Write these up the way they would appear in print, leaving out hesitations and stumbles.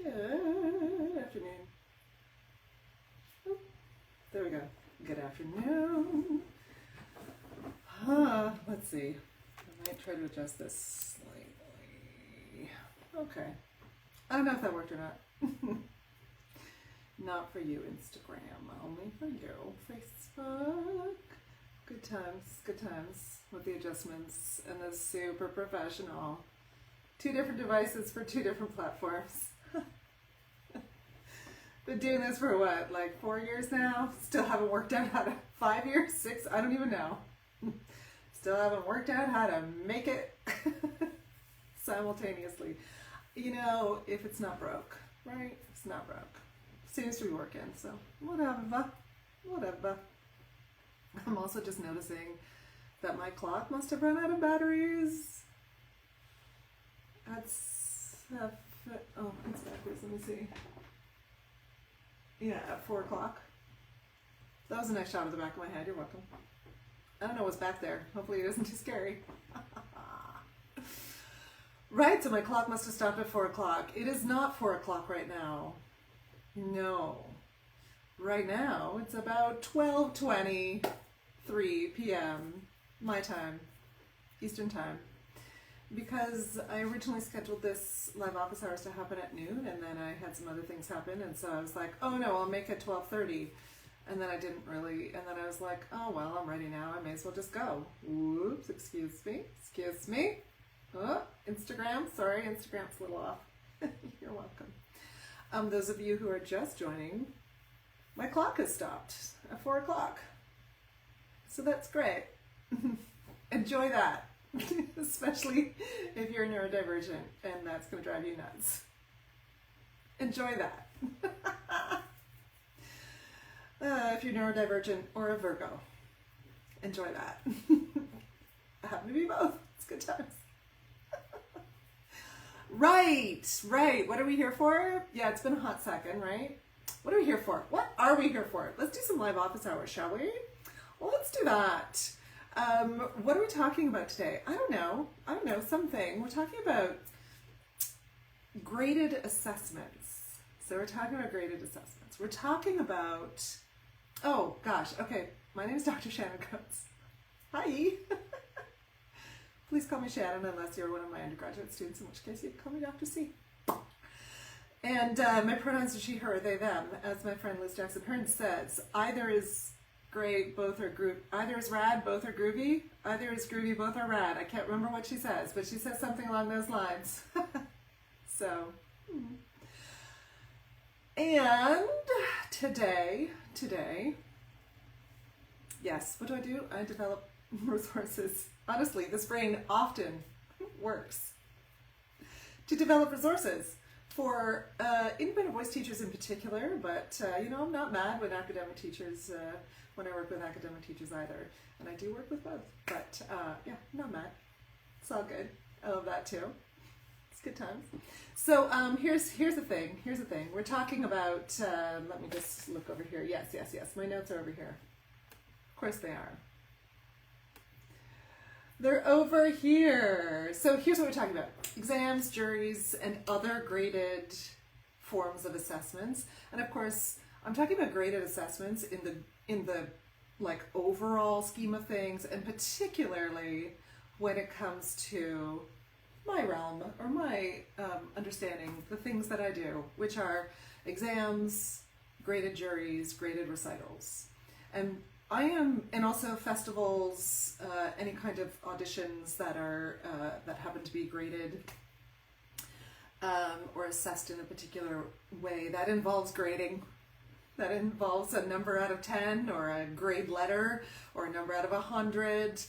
Good afternoon. Oh, there we go. Good afternoon. Let's see. I might try to adjust this slightly. Okay. I don't know if that worked or not. Not for you, Instagram. Only for you, Facebook. Good times with the adjustments and the super professional. 2 different devices for 2 different platforms. Been doing this for what, like 4 years now? Still haven't worked out how to, 5 years, 6, I don't even know. Still haven't worked out how to make it simultaneously. You know, if it's not broke, right? It's not broke. Seems to be working, so whatever. I'm also just noticing that my clock must have run out of batteries. Oh, it's backwards, let me see. Yeah, at 4 o'clock. That was a nice shot of the back of my head, you're welcome. I don't know what's back there. Hopefully it isn't too scary. Right, so my clock must have stopped at 4 o'clock. It is not 4 o'clock right now. No. Right now, it's about 12:23 p.m. my time, Eastern time. Because I originally scheduled this live office hours to happen at noon, and then I had some other things happen, and so I was like, oh no, I'll make it 12:30. And then I didn't really, and then I was like, oh well, I'm ready now, I may as well just go. Whoops, excuse me. Oh, Instagram, sorry, Instagram's a little off. You're welcome. Those of you who are just joining, my clock has stopped at 4 o'clock. So that's great. Enjoy that. Especially if you're neurodivergent and that's going to drive you nuts. Enjoy that. If you're neurodivergent or a Virgo, enjoy that. I happen to be both. It's good times. Right. What are we here for? Yeah, it's been a hot second, right? What are we here for? What are we here for? Let's do some live office hours, shall we? Well, let's do that. What are we talking about today? I don't know, something. We're talking about graded assessments. So we're talking about graded assessments. We're talking about, oh gosh, okay. My name is Dr. Shannon Coates. Hi. Please call me Shannon unless you're one of my undergraduate students, in which case you can call me Dr. C. And my pronouns are she, her, they, them. As my friend Liz Jackson Hearn says, either is great, both are either is rad, both are groovy, either is groovy, both are rad. I can't remember what she says, but she says something along those lines. So, and today, yes, what do? I develop resources. Honestly, this brain often works to develop resources for independent voice teachers in particular, but you know, I'm not mad when academic teachers, when I work with academic teachers either, and I do work with both, but yeah, not mad. It's all good. I love that too. It's good times. So here's the thing. We're talking about, let me just look over here. Yes. My notes are over here. Of course they are. They're over here. So here's what we're talking about. Exams, juries, and other graded forms of assessments. And of course, I'm talking about graded assessments in the like overall scheme of things, and particularly when it comes to my realm or my understanding, the things that I do, which are exams, graded juries, graded recitals. And also festivals, any kind of auditions that are that happen to be graded or assessed in a particular way. That involves grading. That involves a number out of 10 or a grade letter or a number out of 100,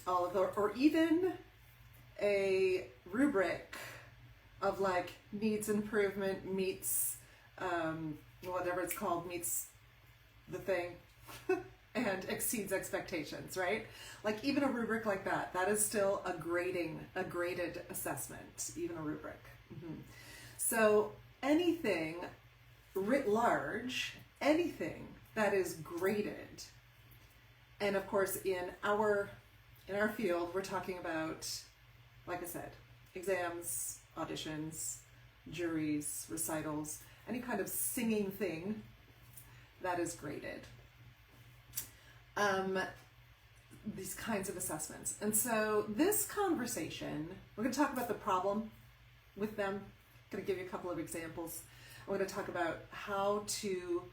or even a rubric of like needs improvement meets whatever it's called, meets the thing. And exceeds expectations, right? Like even a rubric like that is still a graded assessment, even a rubric. Mm-hmm. So anything writ large, anything that is graded, and of course in our field, we're talking about, like I said, exams, auditions, juries, recitals, any kind of singing thing that is graded. These kinds of assessments. And so this conversation, we're going to talk about the problem with them. I'm going to give you a couple of examples. I'm going to talk about how to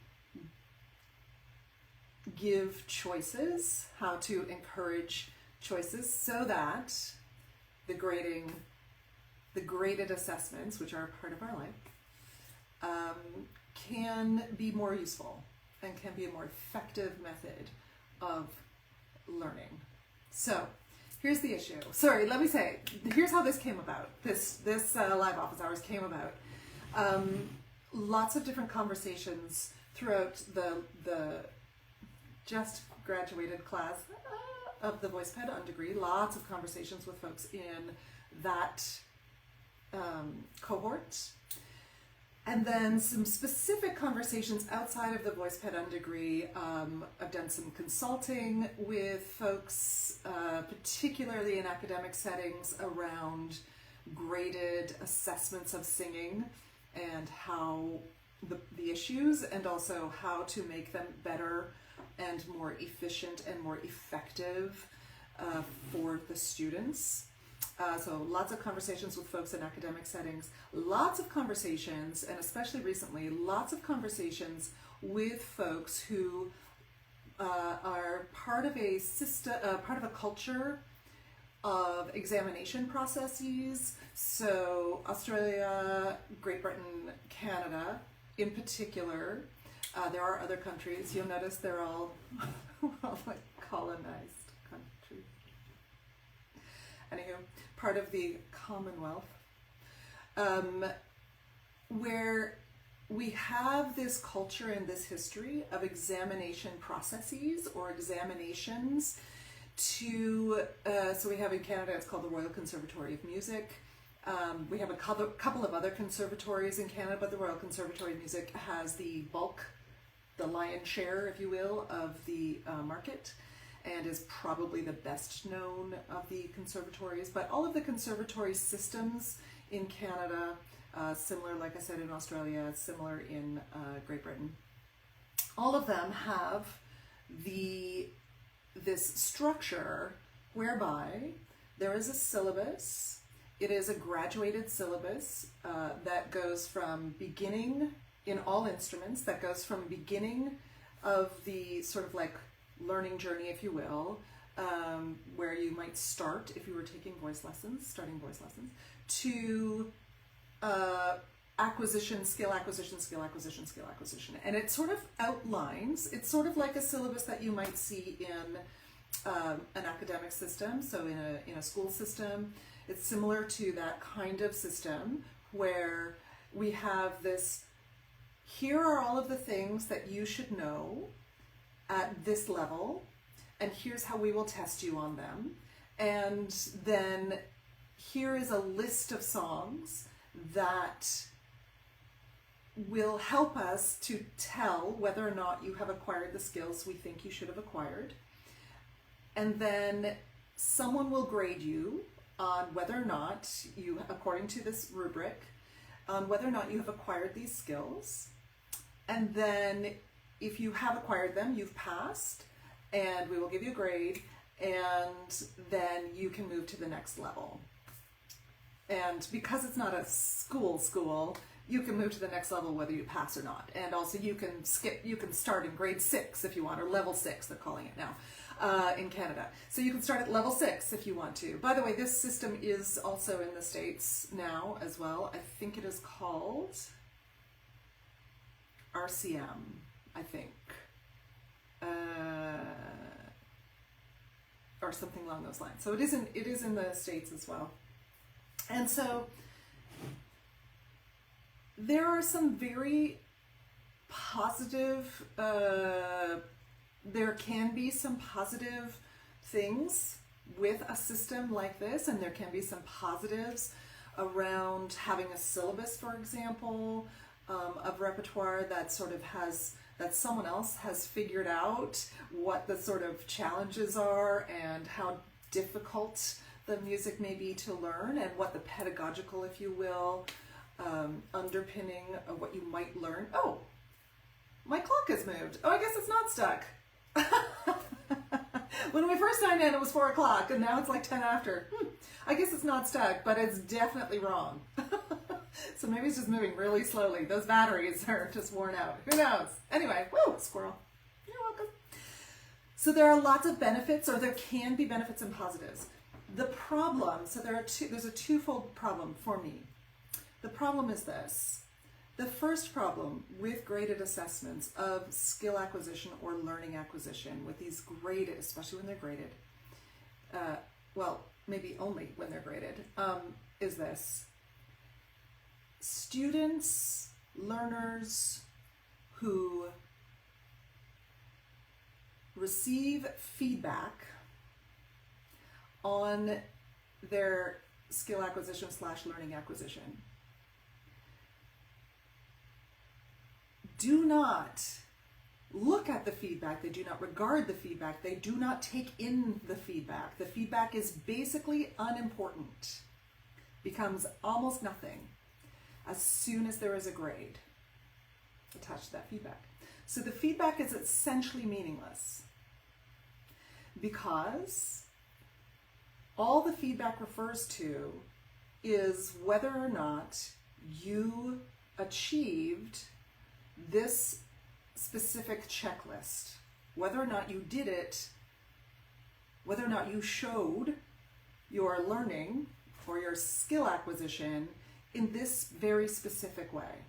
give choices, how to encourage choices so that the graded assessments, which are a part of our life, can be more useful and can be a more effective method of learning. So here's the issue. Sorry, let me say, here's how this came about. This live office hours came about. Lots of different conversations throughout the just graduated class of the voice ped degree. Lots of conversations with folks in that cohort. And then some specific conversations outside of the voice ped degree. I've done some consulting with folks, particularly in academic settings, around graded assessments of singing and how the issues, and also how to make them better and more efficient and more effective for the students. So lots of conversations with folks in academic settings, lots of conversations, and especially recently, lots of conversations with folks who are part of a system, part of a culture of examination processes. So Australia, Great Britain, Canada in particular. There are other countries. You'll notice they're all, like colonized countries. Anywho, part of the Commonwealth, where we have this culture and this history of examination processes or examinations to, so we have in Canada, it's called the Royal Conservatory of Music. We have a couple of other conservatories in Canada, but the Royal Conservatory of Music has the bulk, the lion's share, if you will, of the market, and is probably the best known of the conservatories. But all of the conservatory systems in Canada, similar, like I said, in Australia, similar in Great Britain, all of them have this structure whereby there is a syllabus. It is a graduated syllabus that goes from beginning, in all instruments, that goes from beginning of the sort of like learning journey, if you will, where you might start if you were taking voice lessons, starting voice lessons, to acquisition, skill acquisition, skill acquisition, skill acquisition. And it sort of outlines, it's sort of like a syllabus that you might see in an academic system, so in a school system. It's similar to that kind of system where we have this, here are all of the things that you should know at this level, and here's how we will test you on them. And then here is a list of songs that will help us to tell whether or not you have acquired the skills we think you should have acquired. And then someone will grade you on whether or not you, according to this rubric, on whether or not you have acquired these skills. And then if you have acquired them, you've passed, and we will give you a grade, and then you can move to the next level. And because it's not a school, you can move to the next level whether you pass or not. And also you can start in grade 6 if you want, or level 6, they're calling it now, in Canada. So you can start at level 6 if you want to. By the way, this system is also in the States now as well. I think it is called RCM, I think. Or something along those lines. So it is in the States as well. And so there are some very positive, there can be some positive things with a system like this, and there can be some positives around having a syllabus, for example, of repertoire that sort of has, that someone else has figured out what the sort of challenges are and how difficult the music may be to learn, and what the pedagogical, if you will, underpinning of what you might learn. Oh, my clock has moved. Oh, I guess it's not stuck. When we first signed in, it was 4 o'clock, and now it's like 10 after. I guess it's not stuck, but it's definitely wrong. So maybe it's just moving really slowly. Those batteries are just worn out. Who knows? Anyway, woo, squirrel. You're welcome. So there are lots of benefits, or there can be benefits and positives. The problem, so there's a twofold problem for me. The problem is this. The first problem with graded assessments of skill acquisition or learning acquisition, with these graded, especially when they're graded, well, maybe only when they're graded, is this. Students, learners who receive feedback on their skill acquisition / learning acquisition do not look at the feedback, they do not regard the feedback, they do not take in the feedback. The feedback is basically unimportant, becomes almost nothing as soon as there is a grade attached to that feedback. So the feedback is essentially meaningless because all the feedback refers to is whether or not you achieved this specific checklist, whether or not you did it, whether or not you showed your learning or your skill acquisition in this very specific way.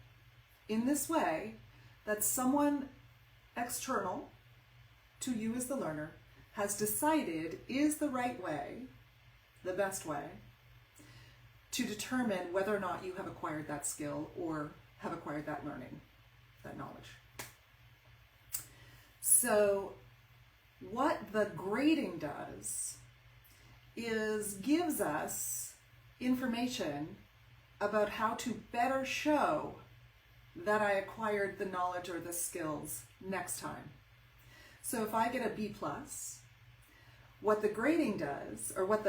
In this way that someone external to you as the learner has decided is the right way, the best way, to determine whether or not you have acquired that skill or have acquired that learning, that knowledge. So what the grading does is gives us information about how to better show that I acquired the knowledge or the skills next time. So if I get a B+, what the grading does, or what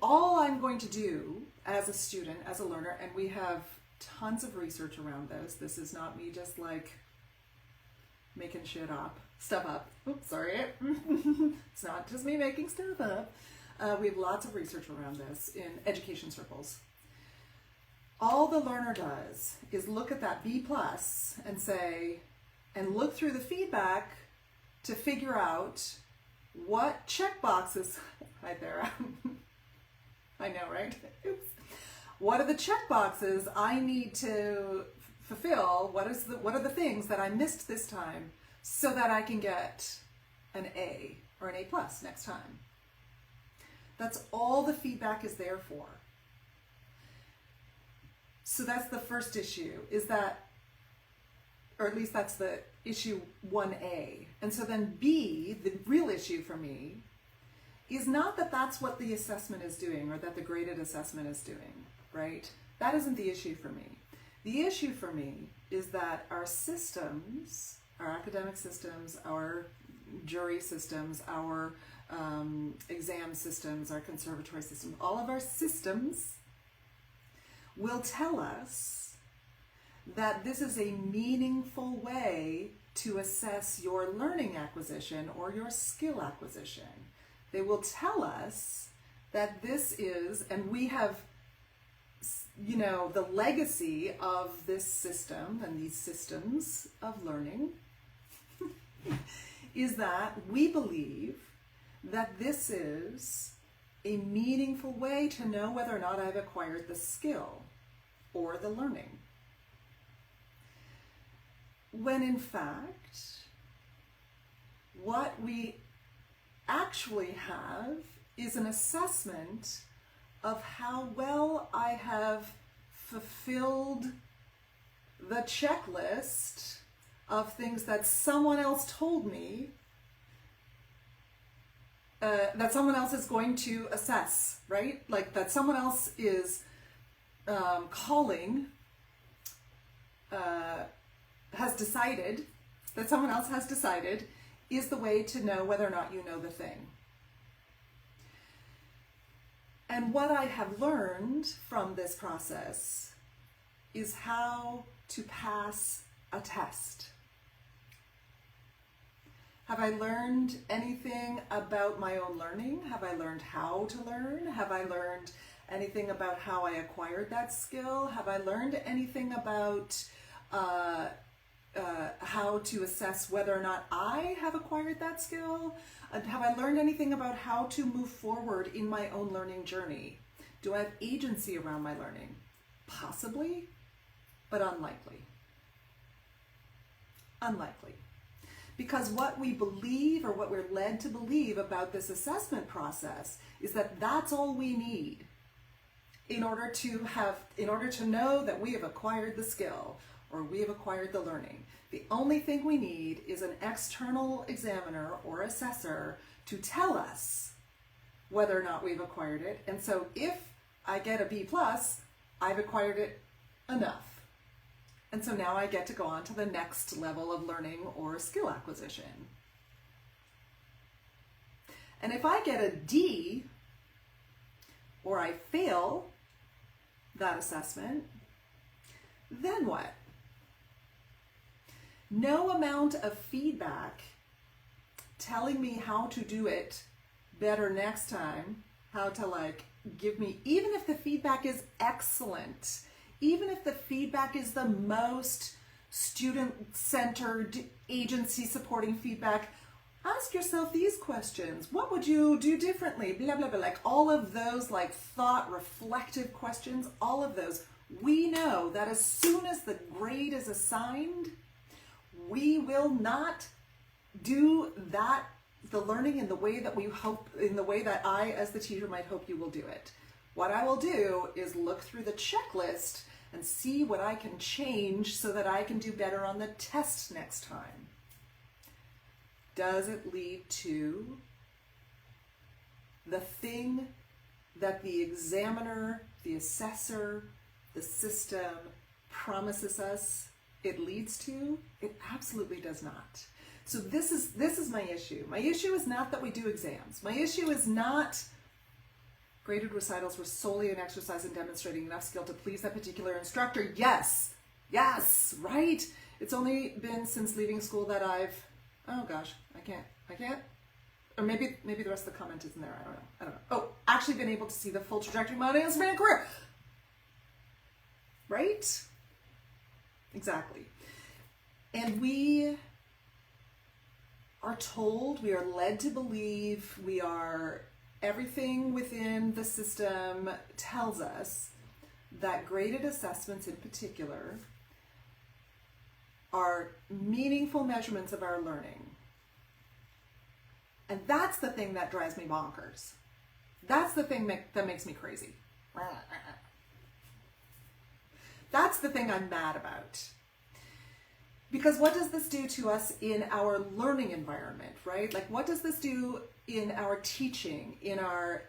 all I'm going to do as a student, as a learner, and we have tons of research around this. This is not me just like making stuff up. Oops, sorry. It's not just me making stuff up. We have lots of research around this in education circles. All the learner does is look at that B+ and say, and look through the feedback to figure out what check boxes, hi there, I know, right? Oops. What are the check boxes I need to fulfill? What are the things that I missed this time so that I can get an A or an A+ next time? That's all the feedback is there for. So that's the first issue, is that, or at least that's the issue 1A. And so then B, the real issue for me, is not that that's what the assessment is doing or that the graded assessment is doing, right? That isn't the issue for me. The issue for me is that our systems, our academic systems, our jury systems, our exam systems, our conservatory system, all of our systems will tell us that this is a meaningful way to assess your learning acquisition or your skill acquisition. They will tell us that this is, and we have, you know, the legacy of this system and these systems of learning is that we believe that this is a meaningful way to know whether or not I've acquired the skill or the learning. When in fact, what we actually have is an assessment of how well I have fulfilled the checklist of things that someone else told me that someone else is going to assess, right? Like that someone else is has decided, that someone else has decided is the way to know whether or not you know the thing. And what I have learned from this process is how to pass a test. Have I learned anything about my own learning? Have I learned how to learn? Have I learned anything about how I acquired that skill? Have I learned anything about how to assess whether or not I have acquired that skill? Have I learned anything about how to move forward in my own learning journey? Do I have agency around my learning? Possibly, but unlikely. Unlikely. Because what we believe, or what we're led to believe about this assessment process, is that that's all we need in order to know that we have acquired the skill or we have acquired the learning. The only thing we need is an external examiner or assessor to tell us whether or not we've acquired it. And so if I get a B+, I've acquired it enough. And so now I get to go on to the next level of learning or skill acquisition. And if I get a D, or I fail that assessment, then what? No amount of feedback telling me how to do it better next time, how to give me, even if the feedback is excellent, even if the feedback is the most student-centered, agency-supporting feedback, ask yourself these questions. What would you do differently? Blah, blah, blah. Like all of those thought, reflective questions, all of those. We know that as soon as the grade is assigned, we will not do the learning in the way that we hope, in the way that I, as the teacher, might hope you will do it. What I will do is look through the checklist and see what I can change so that I can do better on the test next time. Does it lead to the thing that the examiner, the assessor, the system promises us it leads to? It absolutely does not. So this is my issue. My issue is not that we do exams. My issue is not graded recitals were solely an exercise in demonstrating enough skill to please that particular instructor. Yes, right? It's only been since leaving school that I've, oh gosh, I can't, or maybe the rest of the comment isn't there, I don't know. Oh, actually been able to see the full trajectory of my Instagram career. Right? Exactly. And we are told, we are led to believe, everything within the system tells us that graded assessments in particular are meaningful measurements of our learning. And that's the thing that drives me bonkers. That's the thing that makes me crazy. That's the thing I'm mad about. Because what does this do to us in our learning environment, right? What does this do in our teaching, in our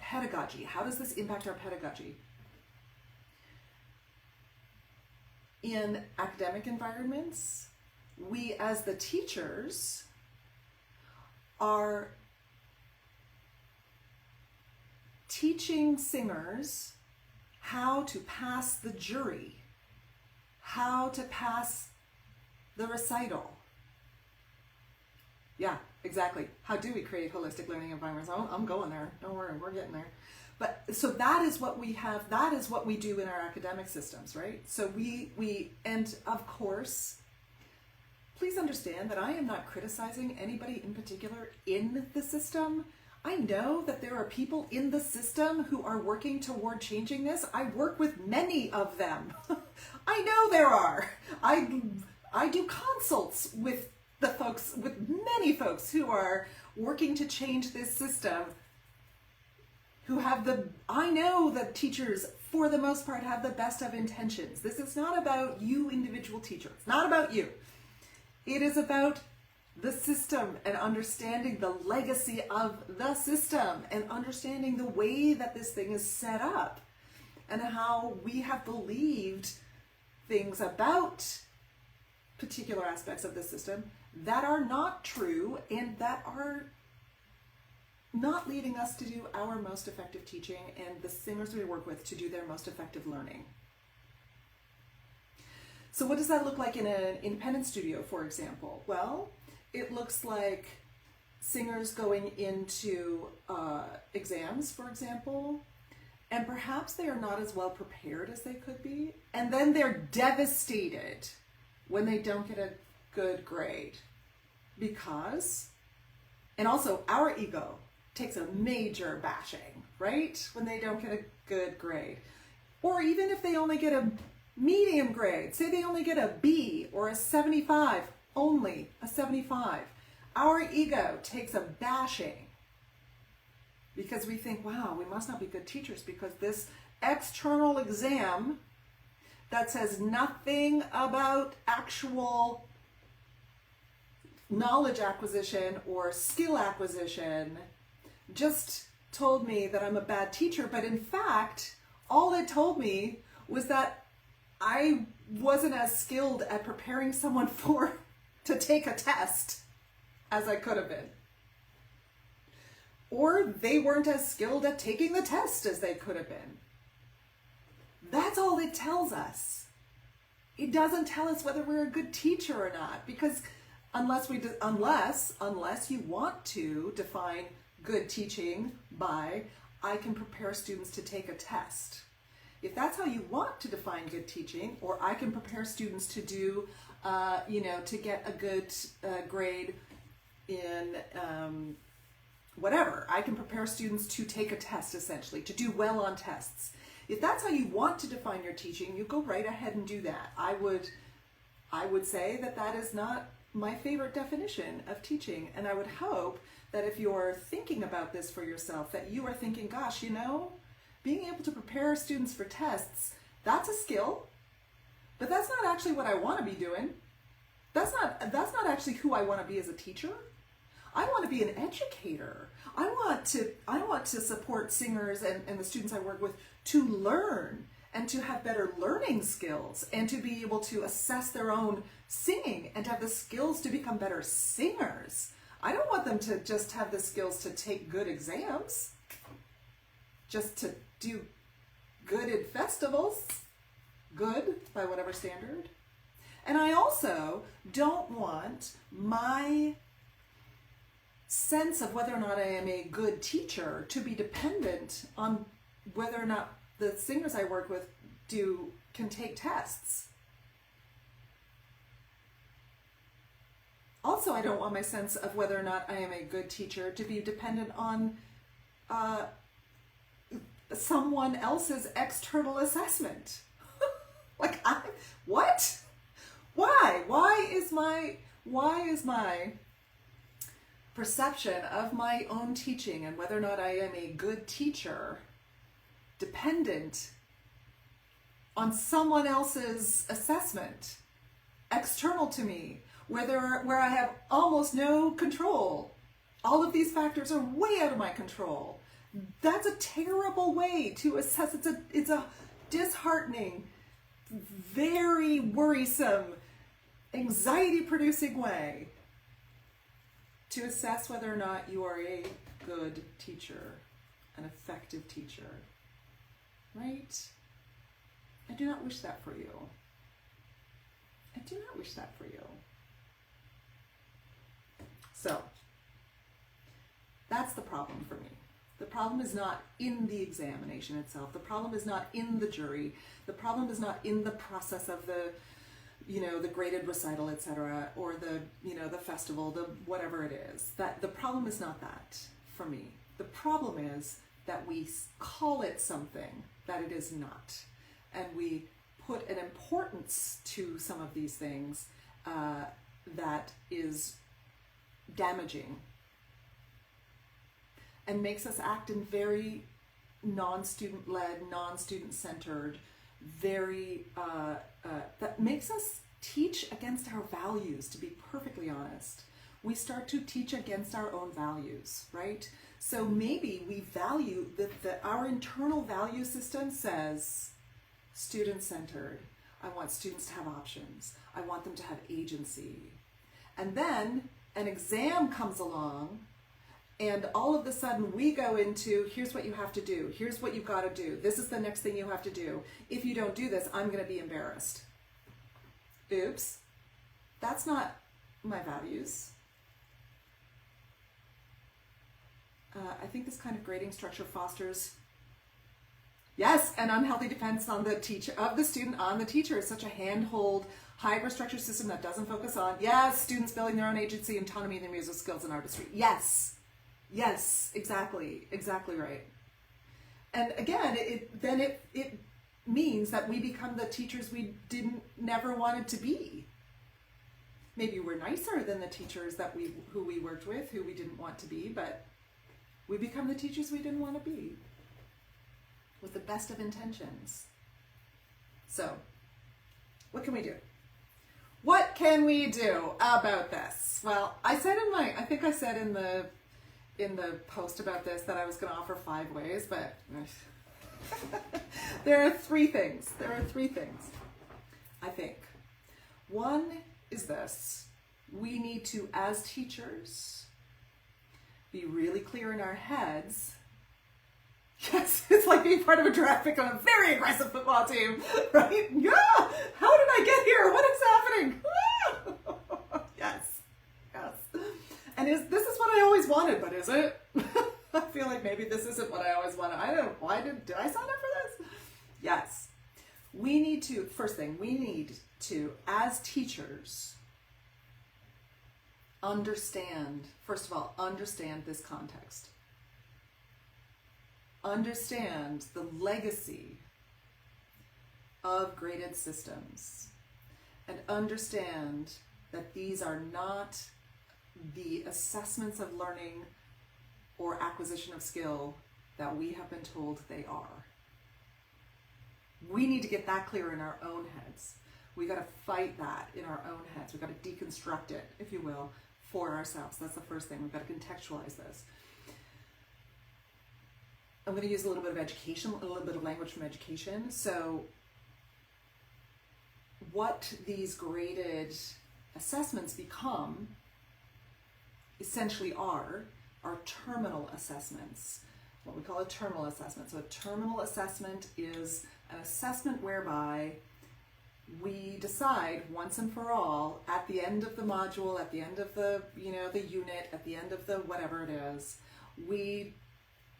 pedagogy? How does this impact our pedagogy? In academic environments, we as the teachers are teaching singers how to pass the jury, how to pass the recital. Yeah, exactly. How do we create holistic learning environments? I'm going there. Don't worry, we're getting there. But so that is what we have, that is what we do in our academic systems, right? So and of course, please understand that I am not criticizing anybody in particular in the system. I know that there are people in the system who are working toward changing this. I work with many of them. I know there are. I do consults with many folks who are working to change this system, who have I know that teachers, for the most part, have the best of intentions. This is not about you, individual teacher. It's not about you. It is about the system and understanding the legacy of the system and understanding the way that this thing is set up and how we have believed things about particular aspects of the system that are not true and that are not leading us to do our most effective teaching and the singers we work with to do their most effective learning. So what does that look like in an independent studio, for example? Well, it looks like singers going into exams, for example, and perhaps they are not as well prepared as they could be, and then they're devastated when they don't get a good grade. Because, and also our ego takes a major bashing, right? When they don't get a good grade. Or even if they only get a medium grade, say they only get a B or a 75, only a 75. Our ego takes a bashing because we think, wow, we must not be good teachers because this external exam that says nothing about actual knowledge acquisition or skill acquisition just told me that I'm a bad teacher. But in fact, all it told me was that I wasn't as skilled at preparing someone to take a test as I could have been. Or they weren't as skilled at taking the test as they could have been. That's all it tells us. It doesn't tell us whether we're a good teacher or not, because unless you want to define good teaching by I can prepare students to take a test. If that's how you want to define good teaching, or I can prepare students to do, to get a good grade in whatever. I can prepare students to take a test, essentially, to do well on tests. If that's how you want to define your teaching, you go right ahead and do that. I would say that is not my favorite definition of teaching, and I would hope that if you're thinking about this for yourself, that you are thinking, gosh, being able to prepare students for tests, that's a skill, but that's not actually what I want to be doing. That's not actually who I want to be as a teacher. I want to be an educator. I want to support singers and the students I work with to learn and to have better learning skills and to be able to assess their own singing and to have the skills to become better singers. I don't want them to just have the skills to take good exams, just to do good in festivals, good by whatever standard. And I also don't want my sense of whether or not I am a good teacher to be dependent on whether or not the singers I work with can take tests. Also, I don't want my sense of whether or not I am a good teacher to be dependent on someone else's external assessment. What? Why? Why is my perception of my own teaching and whether or not I am a good teacher dependent on someone else's assessment, external to me, where I have almost no control? All of these factors are way out of my control. That's a terrible way to assess. It's a disheartening, very worrisome, anxiety-producing way to assess whether or not you are a good teacher, an effective teacher, right? I do not wish that for you. I do not wish that for you. So, that's the problem for me. The problem is not in the examination itself. The problem is not in the jury. The problem is not in the process of the graded recital, etc., or the festival, the whatever it is. That the problem is not that for me. The problem is that we call it something that it is not, and we put an importance to some of these things that is damaging and makes us act in very non-student-led, non-student-centered, very, that makes us teach against our values, to be perfectly honest. We start to teach against our own values, right? So maybe we value, our internal value system says student-centered. I want students to have options. I want them to have agency. And then an exam comes along, and all of a sudden we go into, here's what you have to do. Here's what you've got to do. This is the next thing you have to do. If you don't do this, I'm going to be embarrassed. oops, that's not my values. I think this kind of grading structure fosters, yes, an unhealthy dependence on the teacher, of the student on the teacher. It's such a handhold, hyper-structured system that doesn't focus on, yes, students building their own agency, autonomy in their musical skills and artistry. Yes, exactly right. And again, it means that we become the teachers we never wanted to be. Maybe we're nicer than the teachers who we worked with, who we didn't want to be, but we become the teachers we didn't want to be, with the best of intentions. So, what can we do? What can we do about this? Well, I think I said in the post about this that I was going to offer 5 ways, but there are 3 things. I think. One is this: we need to, as teachers, be really clear in our heads. Yes, it's like being part of a traffic on a very aggressive football team, right? Yeah, how did I get here? What is happening? Yes. And this is what I always wanted, but is it? I feel like maybe this isn't what I always wanted. I don't know. Why did I sign up for this? Yes. First thing, we need to, as teachers, understand this context. Understand the legacy of graded systems, and understand that these are not the assessments of learning or acquisition of skill that we have been told they are. We need to get that clear in our own heads. We got to fight that in our own heads. We've got to deconstruct it, if you will, for ourselves. That's the first thing. We've got to contextualize this. I'm going to use a little bit of education, a little bit of language from education. So what these graded assessments become, essentially are terminal assessments, what we call a terminal assessment. So a terminal assessment is an assessment whereby we decide once and for all, at the end of the module, at the end of the unit, at the end of the whatever it is, we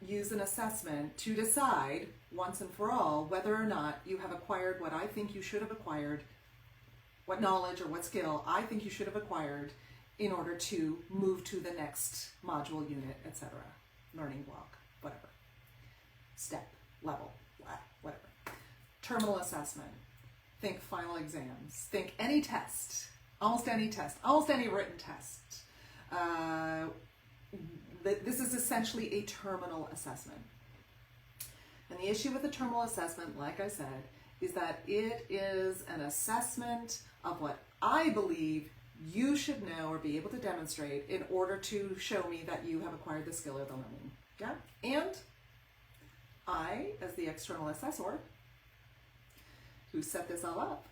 use an assessment to decide once and for all whether or not you have acquired what I think you should have acquired, what knowledge or what skill I think you should have acquired in order to move to the next module, unit, etc. Learning block, whatever. Step, level, whatever. Terminal assessment. Think final exams. Think any test, almost any written test. This is essentially a terminal assessment. And the issue with the terminal assessment, like I said, is that it is an assessment of what I believe you should know or be able to demonstrate in order to show me that you have acquired the skill or the learning. Yeah? And I, as the external assessor, who set this all up,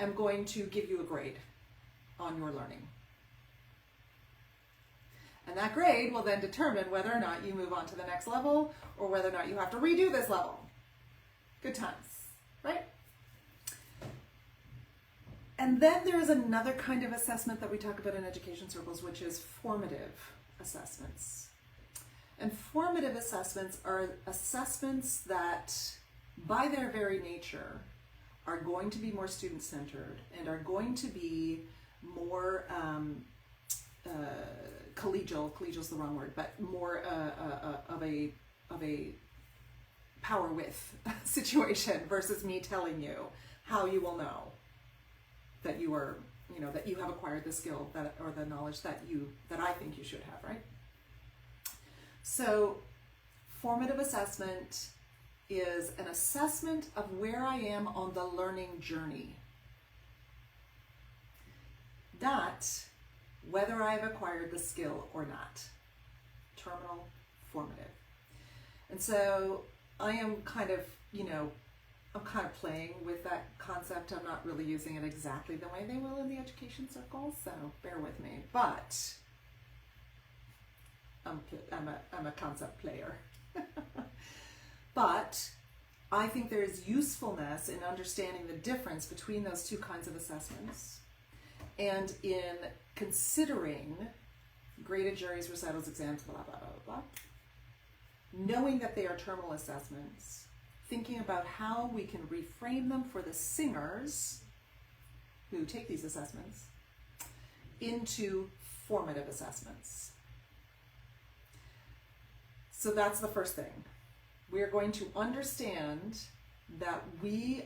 am going to give you a grade on your learning. And that grade will then determine whether or not you move on to the next level or whether or not you have to redo this level. Good times, right? And then there is another kind of assessment that we talk about in education circles, which is formative assessments. And formative assessments are assessments that, by their very nature, are going to be more student-centered and are going to be more collegial is the wrong word, but more of a power with situation versus me telling you how you will know that you are, that you have acquired the skill or the knowledge that I think you should have, right? So formative assessment is an assessment of where I am on the learning journey. Not whether I've acquired the skill or not. Terminal, formative. And so I am kind of, I'm kind of playing with that concept. I'm not really using it exactly the way they will in the education circles, so bear with me. But I'm a concept player. But I think there is usefulness in understanding the difference between those two kinds of assessments and in considering graded juries, recitals, exams, blah, blah, blah, blah, blah, knowing that they are terminal assessments, thinking about how we can reframe them for the singers who take these assessments into formative assessments. So that's the first thing. We are going to understand that we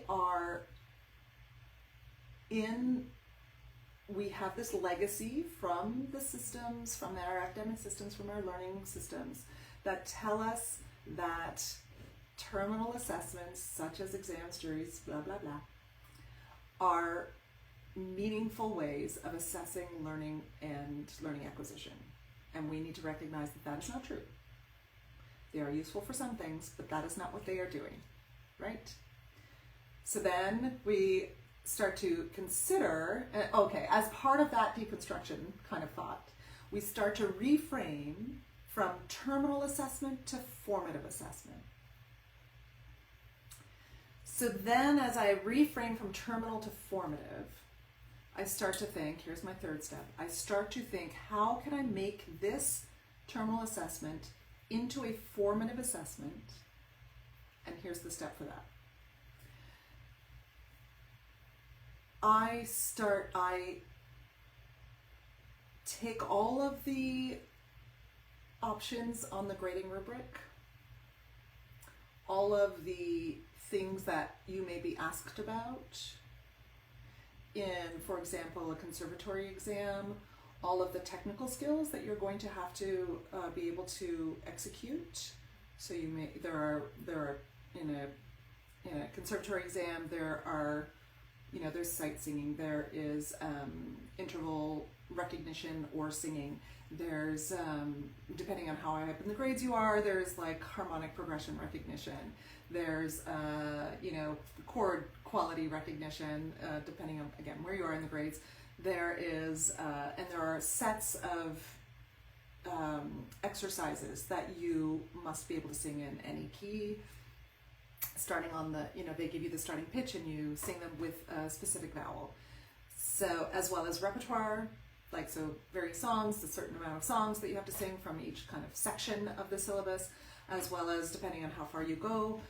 have this legacy from the systems, from our academic systems, from our learning systems, that tell us that terminal assessments, such as exams, juries, blah, blah, blah, are meaningful ways of assessing learning and learning acquisition. And we need to recognize that that is not true. They are useful for some things, but that is not what they are doing, right? So then we start to consider, okay, as part of that deconstruction kind of thought, we start to reframe from terminal assessment to formative assessment. So then as I reframe from terminal to formative, I start to think, here's my third step, I start to think, how can I make this terminal assessment into a formative assessment? And here's the step for that. I take all of the options on the grading rubric, all of the things that you may be asked about in, for example, a conservatory exam, all of the technical skills that you're going to have to be able to execute. So there are in a conservatory exam, there's sight singing, there is interval recognition or singing. There's, depending on how high up in the grades you are, there's like harmonic progression recognition. There's, chord quality recognition, depending on, again, where you are in the grades. There is, and there are sets of exercises that you must be able to sing in any key. Starting on the, they give you the starting pitch and you sing them with a specific vowel. So, as well as repertoire, various songs, a certain amount of songs that you have to sing from each kind of section of the syllabus, as well as, depending on how far you go,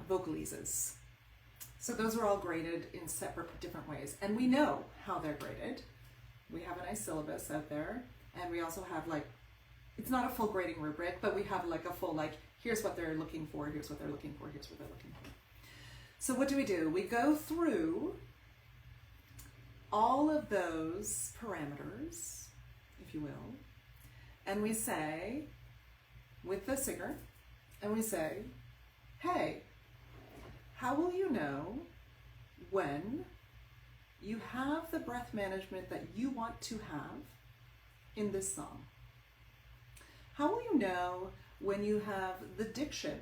vocalises. So those are all graded in separate, different ways. And we know how they're graded. We have a nice syllabus out there, and we also have it's not a full grading rubric, but we have a full, here's what they're looking for, here's what they're looking for, here's what they're looking for. So what do? We go through all of those parameters, if you will, and we say, with the singer, and we say, hey, how will you know when you have the breath management that you want to have in this song? How will you know when you have the diction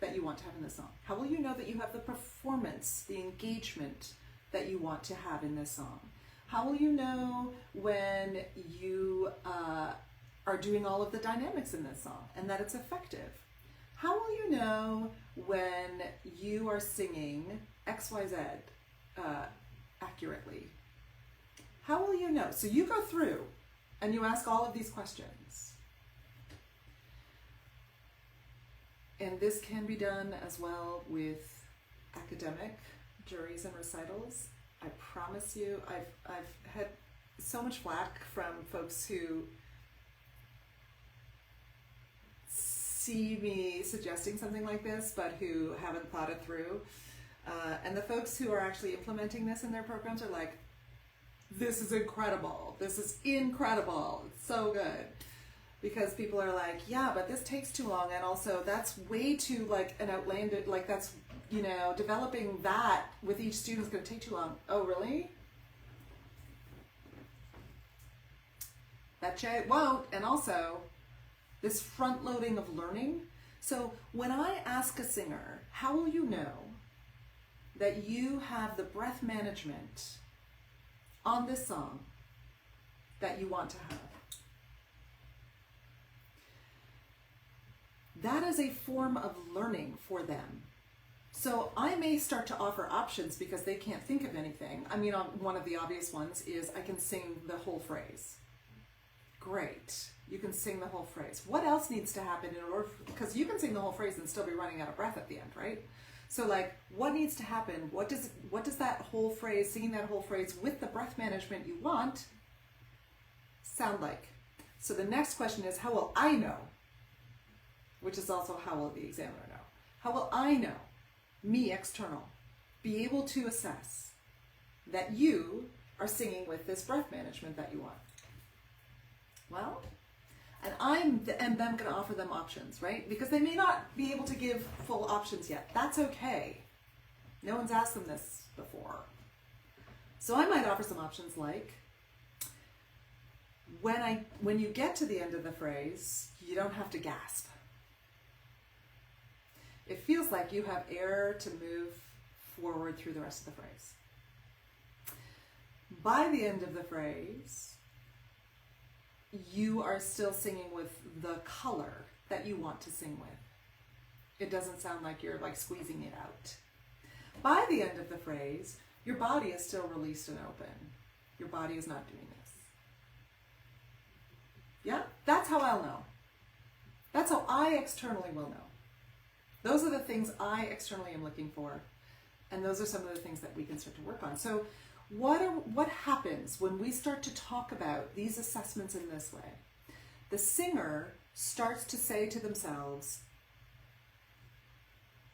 that you want to have in this song? How will you know that you have the performance, the engagement that you want to have in this song? How will you know when you are doing all of the dynamics in this song and that it's effective? How will you know when you are singing XYZ accurately? How will you know? So you go through and you ask all of these questions. And this can be done as well with academic juries and recitals. I promise you, I've had so much flack from folks who see me suggesting something like this, but who haven't thought it through. And the folks who are actually implementing this in their programs are like, this is incredible. This is incredible. It's so good. Because people are like, yeah, but this takes too long. And also that's way too an outlandish, that's, developing that with each student is going to take too long. Oh, really? Betcha it won't. And also, this front loading of learning. So when I ask a singer, how will you know that you have the breath management on this song that you want to have? that is a form of learning for them. So I may start to offer options because they can't think of anything. I mean, one of the obvious ones is I can sing the whole phrase. Great. You can sing the whole phrase. What else needs to happen in order, because you can sing the whole phrase and still be running out of breath at the end, right? So like, what needs to happen? What does that whole phrase, singing that whole phrase with the breath management you want, sound like? So the next question is, how will I know? Which is also, how will the examiner know? How will I know, me external, be able to assess that you are singing with this breath management that you want? Well, and I'm then going to offer them options, right? Because they may not be able to give full options yet. That's okay. No one's asked them this before. So I might offer some options like, when you get to the end of the phrase, you don't have to gasp. It feels like you have air to move forward through the rest of the phrase. By the end of the phrase, you are still singing with the color that you want to sing with. It doesn't sound like you're like squeezing it out. By the end of the phrase, your body is still released and open. Your body is not doing this. Yeah? That's how I'll know. That's how I externally will know. Those are the things I externally am looking for. And those are some of the things that we can start to work on. So what happens when we start to talk about these assessments in this way? The singer starts to say to themselves,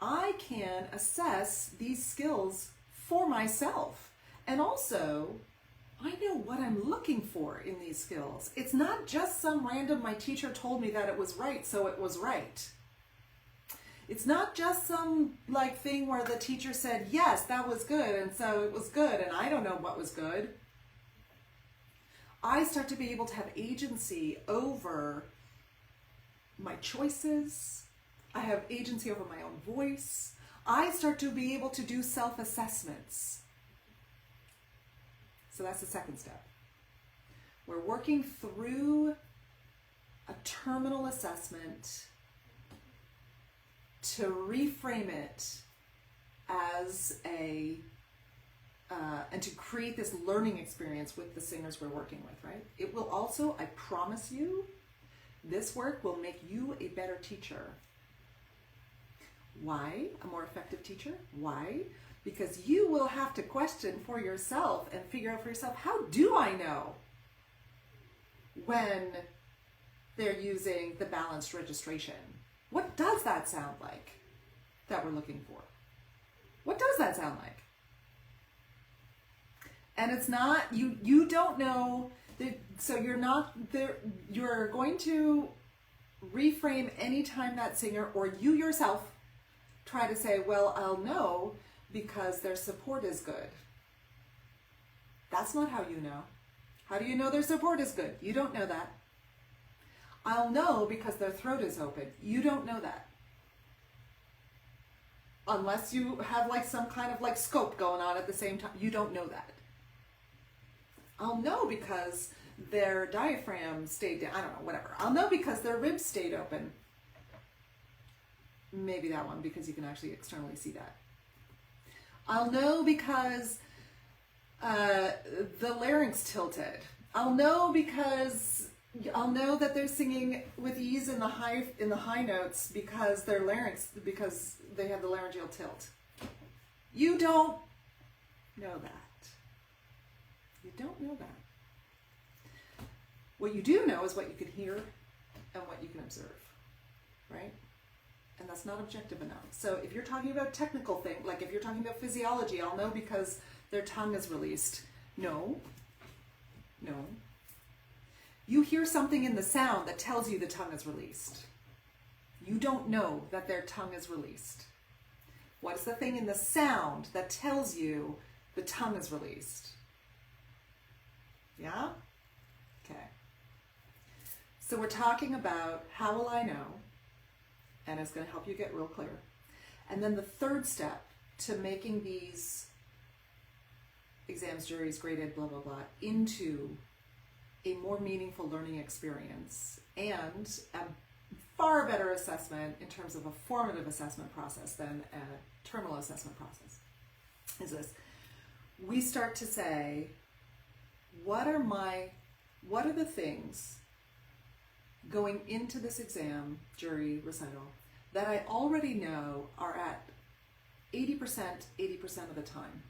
I can assess these skills for myself. And also, I know what I'm looking for in these skills. It's not just some random, my teacher told me that it was right, so it was right. It's not just some like thing where the teacher said, yes, that was good, and so it was good, and I don't know what was good. I start to be able to have agency over my choices. I have agency over my own voice. I start to be able to do self-assessments. So that's the second step. We're working through a terminal assessment to reframe it as and to create this learning experience with the singers we're working with, right? It will also, I promise you, this work will make you a better teacher. Why? A more effective teacher? Why? Because you will have to question for yourself and figure out for yourself, how do I know when they're using the balanced registration? What does that sound like that we're looking for? What does that sound like? And it's not, you don't know, so you're not there, you're going to reframe anytime that singer or you yourself try to say, well, I'll know because their support is good. That's not how you know. How do you know their support is good? You don't know that. I'll know because their throat is open. You don't know that. Unless you have like some kind of like scope going on at the same time. You don't know that. I'll know because their diaphragm stayed down. I don't know, whatever. I'll know because their ribs stayed open. Maybe that one because you can actually externally see that. I'll know because the larynx tilted. I'll know because I'll know that they're singing with ease in the high notes because because they have the laryngeal tilt. You don't know that. You don't know that. What you do know is what you can hear and what you can observe, right? And that's not objective enough. So if you're talking about technical things, like if you're talking about physiology, I'll know because their tongue is released. No. You hear something in the sound that tells you the tongue is released. You don't know that their tongue is released. What is the thing in the sound that tells you the tongue is released? Yeah? Okay. So we're talking about how will I know? And it's going to help you get real clear. And then the third step to making these exams, juries, graded, blah, blah, blah, into a more meaningful learning experience and a far better assessment in terms of a formative assessment process than a terminal assessment process, is this. We start to say, what are the things going into this exam, jury, recital, that I already know are at 80% of the time.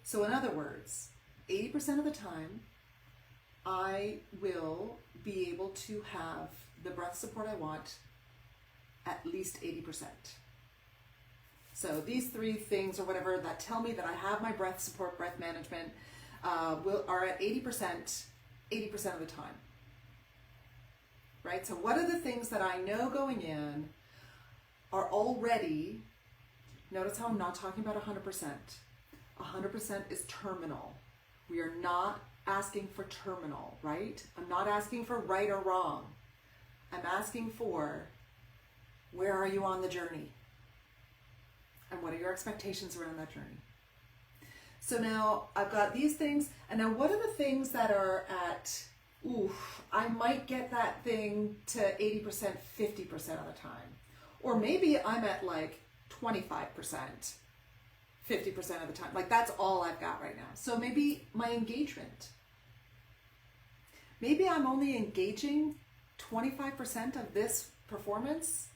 So in other words, 80% of the time, I will be able to have the breath support I want at least 80%. So these three things or whatever that tell me that I have my breath support, breath management, are at 80% of the time. Right? So what are the things that I know going in are already, notice how I'm not talking about 100%. 100% is terminal. We are not asking for terminal, right? I'm not asking for right or wrong. I'm asking for, where are you on the journey? And what are your expectations around that journey? So now I've got these things, and now what are the things that are at, I might get that thing to 80%, 50% of the time. Or maybe I'm at like 25%, 50% of the time. Like that's all I've got right now. So maybe my engagement. Maybe I'm only engaging 25% of this performance,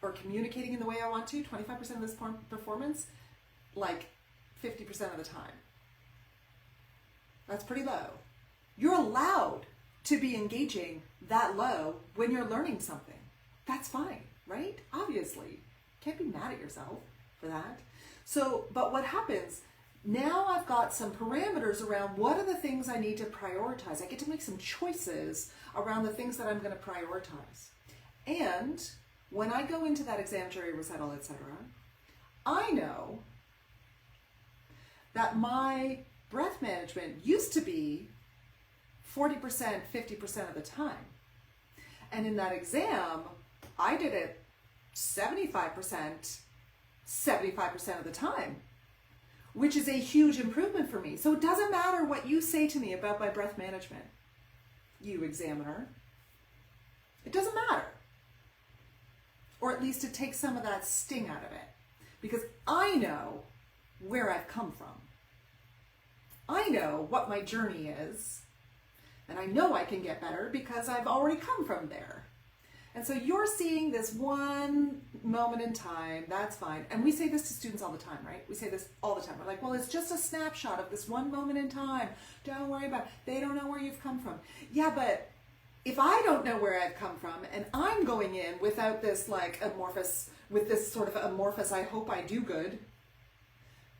or communicating in the way I want to, 25% of this performance, like 50% of the time. That's pretty low. You're allowed to be engaging that low when you're learning something. That's fine, right? Obviously. Can't be mad at yourself for that. So, but what happens, now I've got some parameters around what are the things I need to prioritize. I get to make some choices around the things that I'm going to prioritize. And when I go into that exam, jury, recital, etc., I know that my breath management used to be 40%, 50% of the time. And in that exam, I did it 75%, 75% of the time, which is a huge improvement for me. So it doesn't matter what you say to me about my breath management, you examiner. It doesn't matter. Or at least it takes some of that sting out of it, because I know where I've come from. I know what my journey is, and I know I can get better because I've already come from there. And so you're seeing this one moment in time, that's fine. And we say this to students all the time, right? We say this all the time. We're like, well, it's just a snapshot of this one moment in time. Don't worry about it. They don't know where you've come from. Yeah, but if I don't know where I've come from and I'm going in without this like amorphous, with this sort of amorphous, I hope I do good.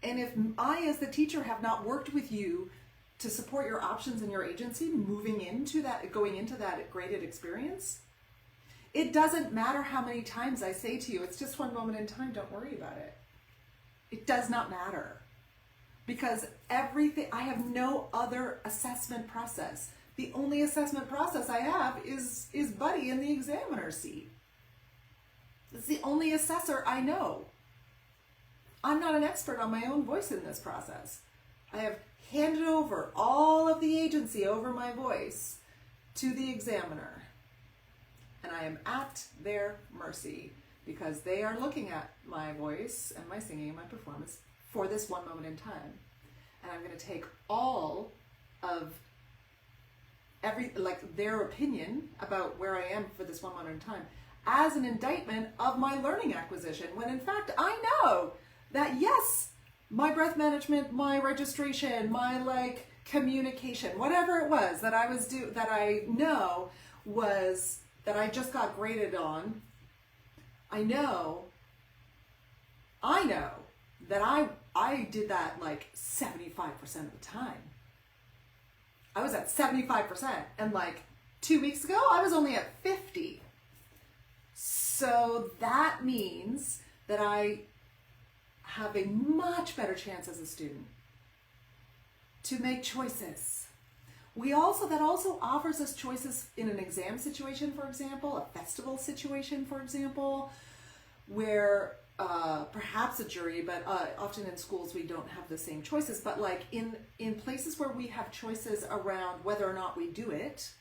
And if I, as the teacher, have not worked with you to support your options and your agency moving into that, going into that graded experience, it doesn't matter how many times I say to you, it's just one moment in time, don't worry about it. It does not matter. Because everything, I have no other assessment process. The only assessment process I have is Buddy in the examiner's seat. It's the only assessor I know. I'm not an expert on my own voice in this process. I have handed over all of the agency over my voice to the examiner. And I am at their mercy because they are looking at my voice and my singing and my performance for this one moment in time. And I'm going to take all of their opinion about where I am for this one moment in time as an indictment of my learning acquisition, when in fact I know that yes, my breath management, my registration, my communication, whatever it was that I know was that I just got graded on, I know that I did that 75% of the time. I was at 75%, and 2 weeks ago I was only at 50. So that means that I have a much better chance as a student to make choices. That also offers us choices in an exam situation, for example, a festival situation, for example, where perhaps a jury, but often in schools we don't have the same choices, but in places where we have choices around whether or not we do it,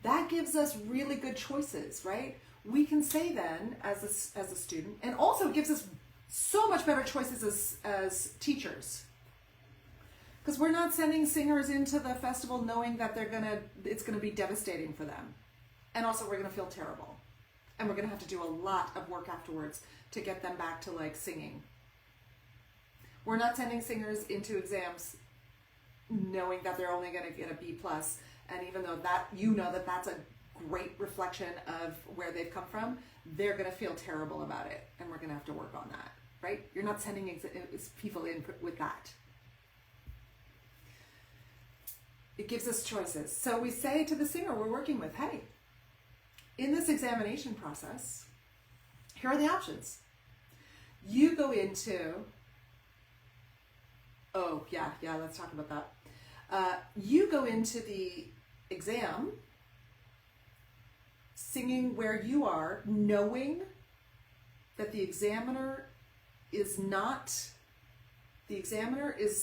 that gives us really good choices, right? We can say then, as a student, and also gives us so much better choices as teachers. Because we're not sending singers into the festival knowing that it's gonna be devastating for them. And also we're gonna feel terrible. And we're gonna have to do a lot of work afterwards to get them back to like singing. We're not sending singers into exams knowing that they're only gonna get a B+, and even though that that's a great reflection of where they've come from, they're gonna feel terrible about it, and we're gonna have to work on that, right? You're not sending people in with that. It gives us choices. So we say to the singer we're working with, hey, in this examination process, here are the options. You go into, let's talk about that. You go into the exam singing where you are, knowing that the examiner is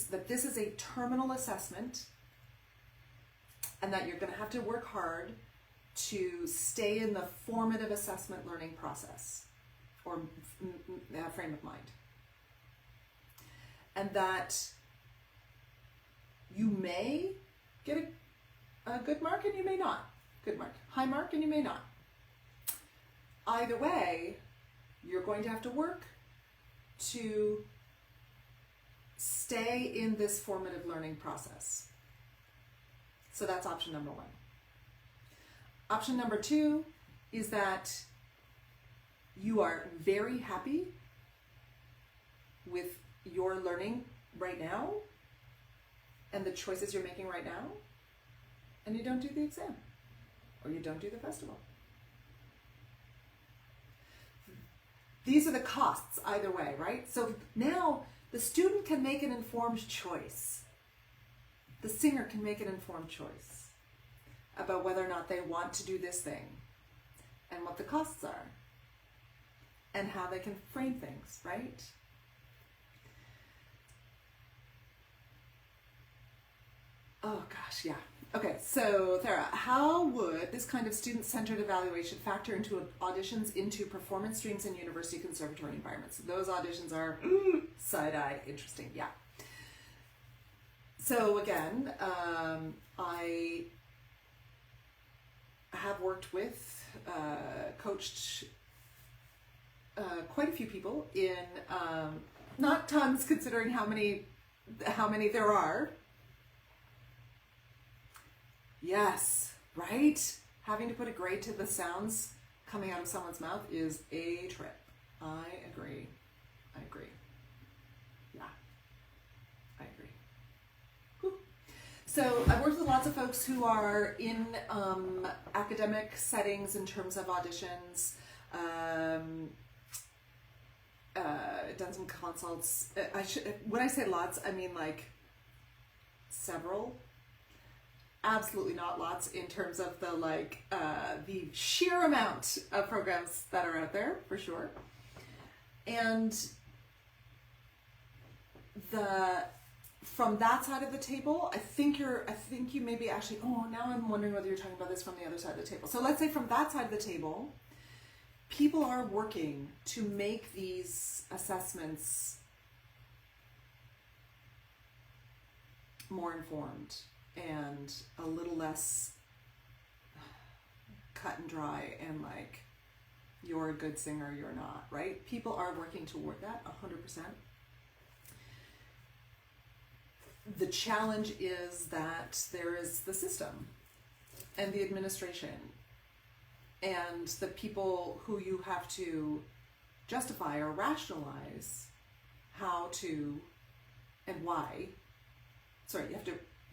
that this is a terminal assessment, and that you're going to have to work hard to stay in the formative assessment learning process or frame of mind. And that you may get a good mark and you may not. Good mark. High mark and you may not. Either way, you're going to have to work to stay in this formative learning process. So that's option number 1. Option number 2 is that you are very happy with your learning right now and the choices you're making right now, and you don't do the exam or you don't do the festival. These are the costs either way, right? So now the student can make an informed choice. The singer can make an informed choice about whether or not they want to do this thing and what the costs are and how they can frame things, right? Oh gosh, yeah. Okay, so Thera, how would this kind of student-centered evaluation factor into auditions into performance streams in university conservatory environments? Those auditions are side-eye interesting, yeah. So again, I have worked with, coached quite a few people in, not tons considering how many there are. Yes, right? Having to put a grade to the sounds coming out of someone's mouth is a trip. I agree. Yeah, I agree. Whew. So I've worked with lots of folks who are in academic settings in terms of auditions, done some consults. When I say lots, I mean like several. Absolutely not lots in terms of the sheer amount of programs that are out there, for sure. And from that side of the table, I think you maybe actually, now I'm wondering whether you're talking about this from the other side of the table. So let's say from that side of the table, people are working to make these assessments more informed and a little less cut and dry and like, you're a good singer, you're not, right? People are working toward that 100%. The challenge is that there is the system and the administration and the people who you have to justify or rationalize how to and why. Sorry,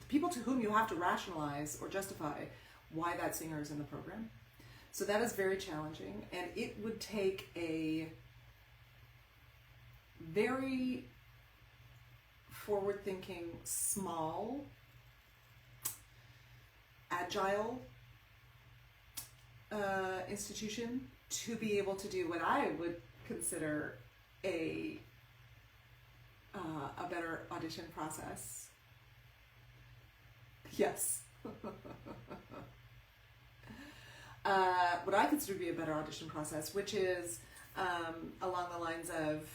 people to whom you have to rationalize or justify why that singer is in the program. So that is very challenging, and it would take a very forward-thinking, small, agile institution to be able to do what I would consider a better audition process. Yes. what I consider to be a better audition process, which is along the lines of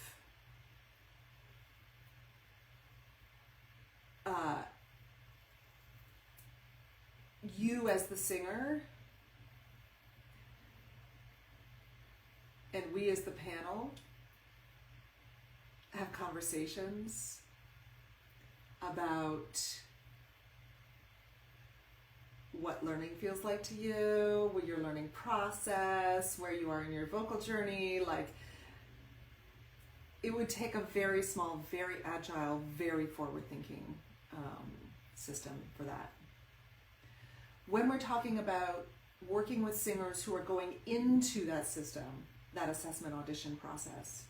you as the singer and we as the panel have conversations about what learning feels like to you, what your learning process, where you are in your vocal journey. Like, it would take a very small, very agile, very forward-thinking system for that. When we're talking about working with singers who are going into that system, that assessment audition process,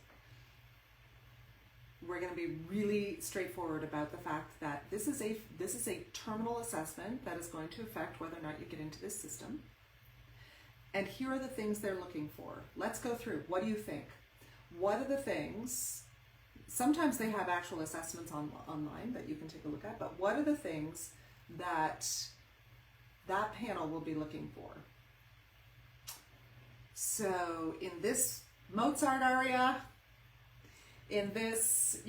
we're going to be really straightforward about the fact that this is a terminal assessment that is going to affect whether or not you get into this system. And here are the things they're looking for. Let's go through. What do you think? What are the things? Sometimes they have actual assessments online that you can take a look at, but what are the things that that panel will be looking for? So in this Mozart aria, in this,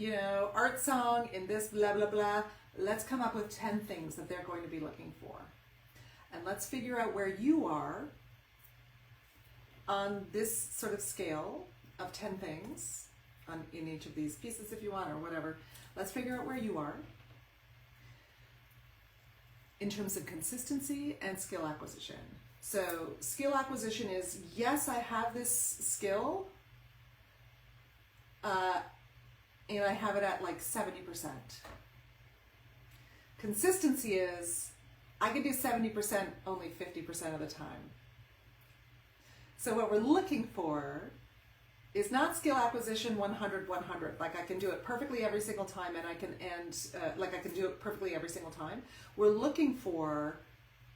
art song, in this blah, blah, blah, let's come up with 10 things that they're going to be looking for. And let's figure out where you are on this sort of scale of 10 things in each of these pieces if you want, or whatever. Let's figure out where you are in terms of consistency and skill acquisition. So skill acquisition is, yes, I have this skill, and I have it at like 70%. Consistency is, I can do 70% only 50% of the time. So what we're looking for is not skill acquisition 100, 100. Like I can do it perfectly every single time, and I can do it perfectly every single time. We're looking for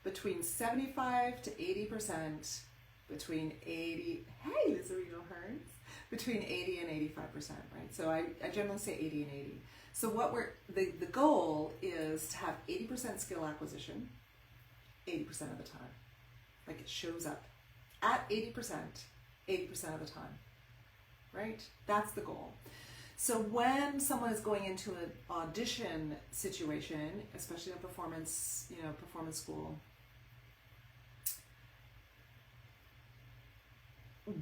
between 75 to 80%, between 80, hey, this is Hearns, between 80 and 85%, right? So I generally say 80 and 80. So what the goal is to have 80% skill acquisition 80% of the time. Like it shows up at 80% of the time, right? That's the goal. So when someone is going into an audition situation, especially a performance school,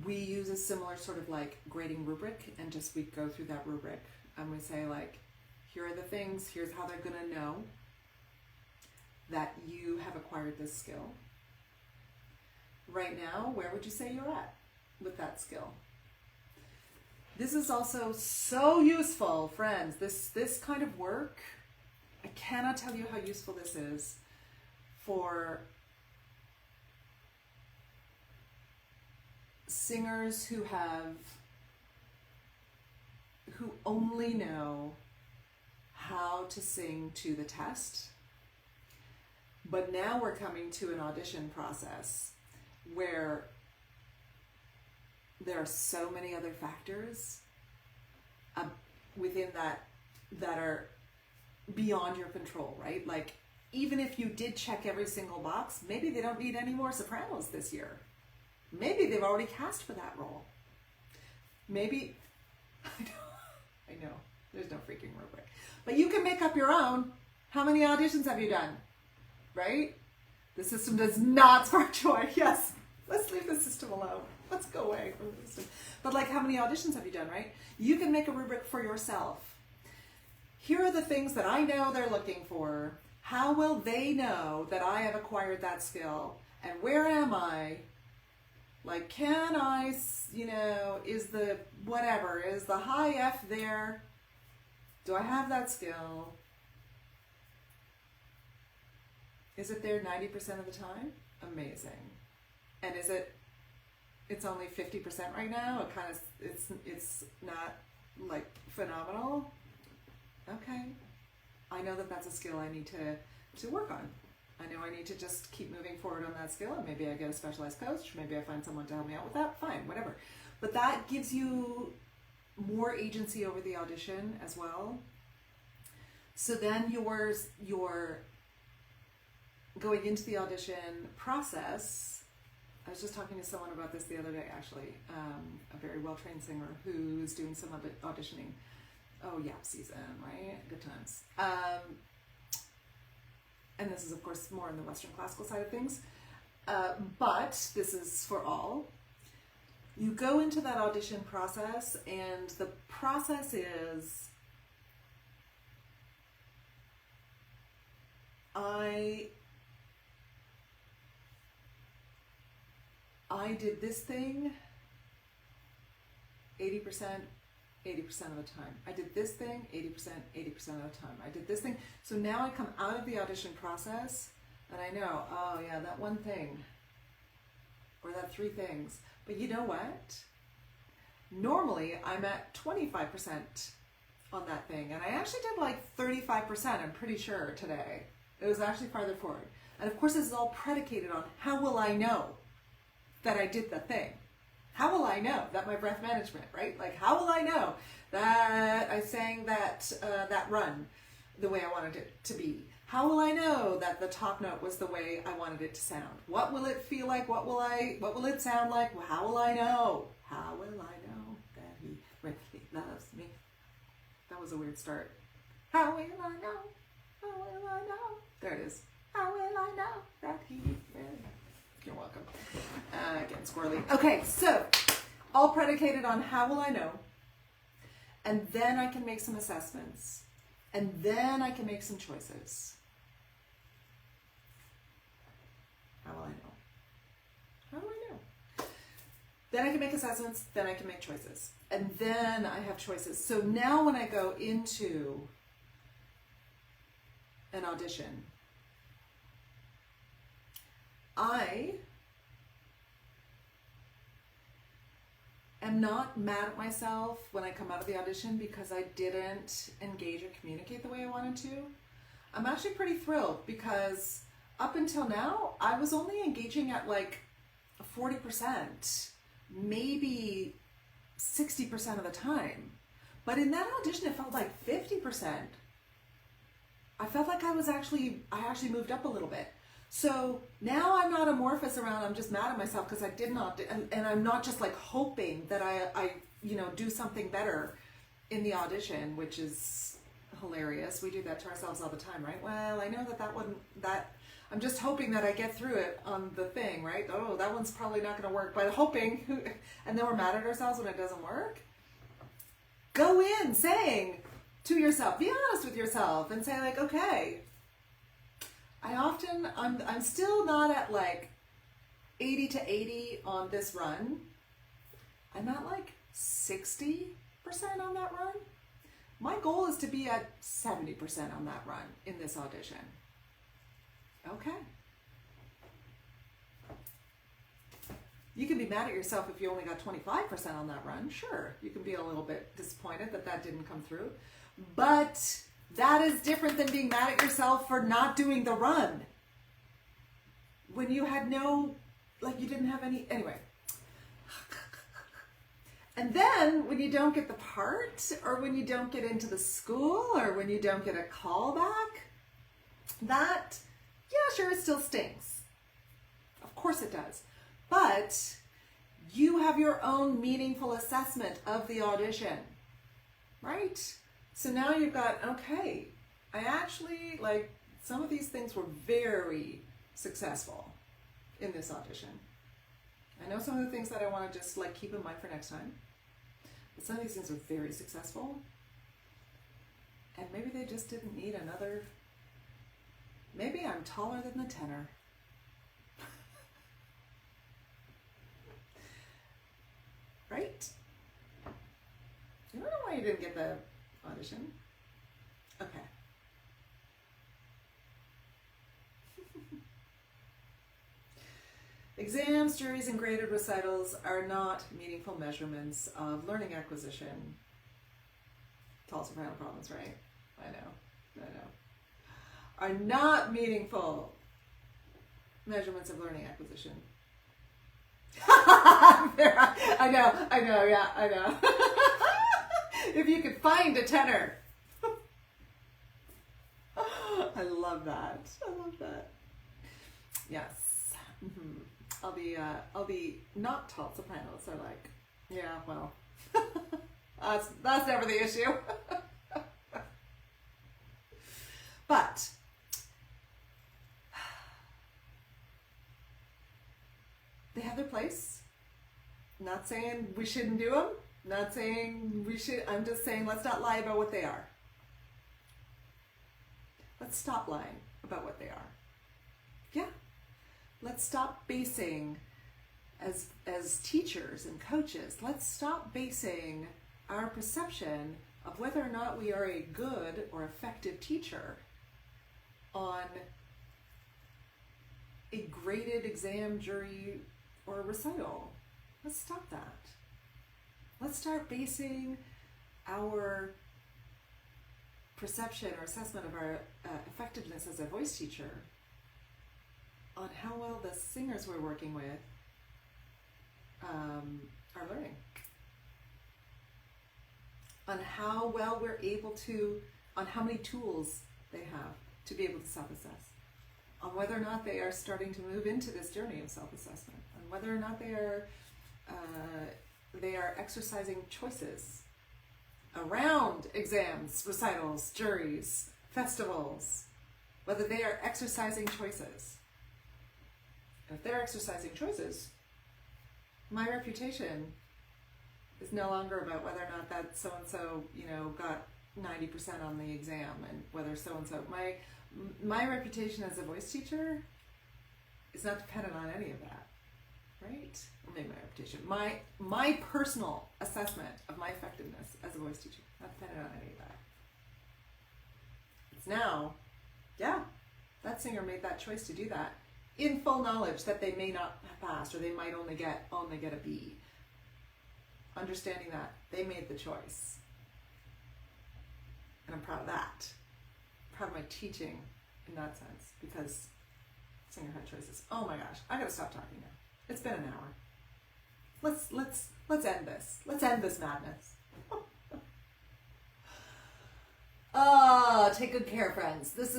we use a similar sort of like grading rubric, and just we go through that rubric and we say like, here are the things, here's how they're gonna know that you have acquired this skill. Right now, where would you say you're at with that skill? This is also so useful, friends. This kind of work, I cannot tell you how useful this is for singers who only know how to sing to the test. But now we're coming to an audition process where there are so many other factors within that are beyond your control, right? Like, even if you did check every single box, maybe they don't need any more sopranos this year. Maybe they've already cast for that role. Maybe, I know, there's no freaking rubric. But you can make up your own. How many auditions have you done? Right? The system does not spark joy. Yes, let's leave the system alone. Let's go away from the system. But like, how many auditions have you done, right? You can make a rubric for yourself. Here are the things that I know they're looking for. How will they know that I have acquired that skill? And where am I? Like, can I, is the high F there? Do I have that skill? Is it there 90% of the time? Amazing. And it's only 50% right now? It's not like phenomenal? Okay. I know that that's a skill I need to work on. I know I need to just keep moving forward on that skill, and maybe I get a specialized coach, maybe I find someone to help me out with that, fine, whatever. But that gives you more agency over the audition as well. So then you're going into the audition process, was just talking to someone about this the other day, actually, a very well-trained singer who's doing some auditioning. Oh, yeah, season, right? Good times. And this is, of course, more on the Western classical side of things. But this is for all. You go into that audition process, and the process is, I did this thing 80% of the time. I did this thing 80% of the time. I did this thing. So now I come out of the audition process and I know, oh yeah, that one thing or that 3 things. But you know what? Normally I'm at 25% on that thing, and I actually did like 35%, I'm pretty sure, today. It was actually farther forward. And of course this is all predicated on how will I know that I did the thing? How will I know that my breath management, right? Like, how will I know that I sang that that run the way I wanted it to be? How will I know that the top note was the way I wanted it to sound? What will it feel like? What will it sound like? How will I know? How will I know that he really loves me? That was a weird start. How will I know? How will I know? There it is. How will I know that he really... You're welcome. Getting squirrely. Okay, so all predicated on how will I know, and then I can make some assessments, and then I can make some choices. How will I know? How do I know? Then I can make assessments, then I can make choices, and then I have choices. So now when I go into an audition, I am not mad at myself when I come out of the audition because I didn't engage or communicate the way I wanted to. I'm actually pretty thrilled because up until now, I was only engaging at like 40%, maybe 60% of the time. But in that audition, it felt like 50%. I felt like I actually moved up a little bit. So now I'm not amorphous around, I'm just mad at myself because I did not, and I'm not just like hoping that I do something better in the audition, which is hilarious. We do that to ourselves all the time, right? Well, I know I'm just hoping that I get through it on the thing, right? Oh, that one's probably not going to work, but hoping, and then we're mad at ourselves when it doesn't work. Go in saying to yourself, be honest with yourself and say like, okay, I'm still not at like 80 to 80 on this run. I'm at like 60% on that run. My goal is to be at 70% on that run in this audition. Okay. You can be mad at yourself if you only got 25% on that run. Sure, you can be a little bit disappointed that didn't come through. But that is different than being mad at yourself for not doing the run. When you had you didn't have any, anyway. And then when you don't get the part, or when you don't get into the school, or when you don't get a call back, that, yeah, sure, it still stings. Of course it does. But you have your own meaningful assessment of the audition, right? So now you've got, okay, I actually, some of these things were very successful in this audition. I know some of the things that I want to just keep in mind for next time, but some of these things are very successful, and maybe they just didn't need another, maybe I'm taller than the tenor. Right? You don't know why you didn't get the audition. Okay. Exams, juries, and graded recitals are not meaningful measurements of learning acquisition. Tall soprano problems, right? I know. Are not meaningful measurements of learning acquisition. I know, yeah, I know. If you could find a tenor. I love that. Yes. I'll be not tall sopranos are like, yeah, well, that's never the issue. But they have their place. Not saying we shouldn't do them. Not saying we should. I'm just saying let's not lie about what they are. Let's stop lying about what they are. Yeah. Let's stop basing, as teachers and coaches, let's stop basing our perception of whether or not we are a good or effective teacher on a graded exam, jury, or recital. Let's stop that. Let's start basing our perception or assessment of our effectiveness as a voice teacher on how well the singers we're working with are learning, on how well we're able to, on how many tools they have to be able to self-assess, on whether or not they are starting to move into this journey of self-assessment, on whether or not they are exercising choices around exams, recitals, juries, festivals, whether they are exercising choices. If they're exercising choices, my reputation is no longer about whether or not that so-and-so, got 90% on the exam, and whether so-and-so, my reputation as a voice teacher is not dependent on any of that, right? Or maybe my reputation, my personal assessment of my effectiveness as a voice teacher, not dependent on any of that. It's now, yeah, that singer made that choice to do that in full knowledge that they may not have passed, or they might only get a B. Understanding that they made the choice, and I'm proud of that. I'm proud of my teaching in that sense, because singer had choices. Oh my gosh, I gotta stop talking now. It's been an hour. Let's end this. Let's end this madness. Take good care, friends. This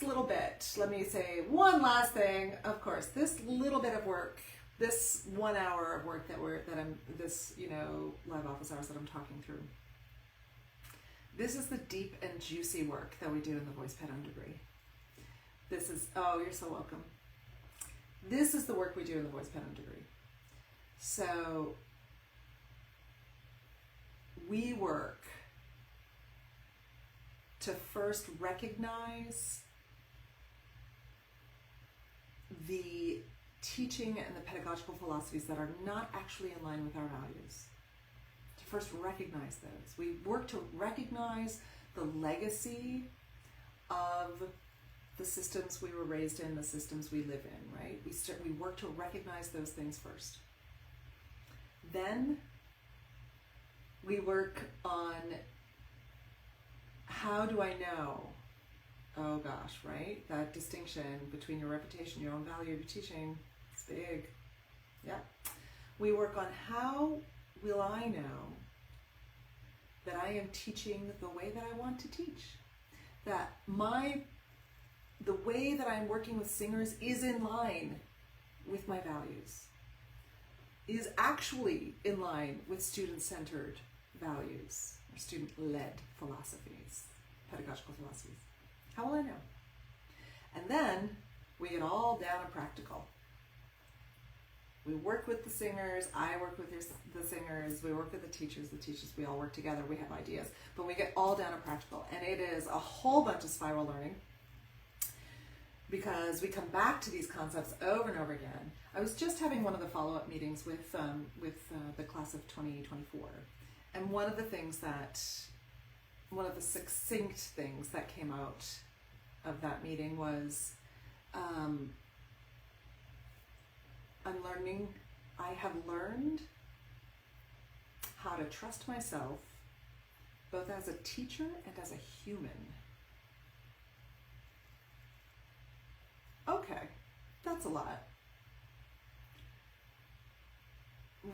little bit, let me say one last thing. Of course, this little bit of work, this 1 hour of work live office hours that I'm talking through. This is the deep and juicy work that we do in the Voice Pedon degree. This is, oh, you're so welcome. This is the work we do in the Voice Pedon degree. So we work to first recognize the teaching and the pedagogical philosophies that are not actually in line with our values. To first recognize those. We work to recognize the legacy of the systems we were raised in, the systems we live in, right? We work to recognize those things first. Then we work on, how do I know? Oh gosh, right? That distinction between your reputation, your own value, your teaching, it's big. Yeah. We work on, how will I know that I am teaching the way that I want to teach? That the way that I'm working with singers is in line with my values, is actually in line with student-centered values, or student-led philosophies, pedagogical philosophies. How will I know? And then we get all down and practical. We work with the singers, I work with the singers, we work with the teachers, we all work together, we have ideas, but we get all down and practical. And it is a whole bunch of spiral learning, because we come back to these concepts over and over again. I was just having one of the follow-up meetings with the class of 2024, and one of the succinct things that came out of that meeting was, I have learned how to trust myself, both as a teacher and as a human. Okay, that's a lot.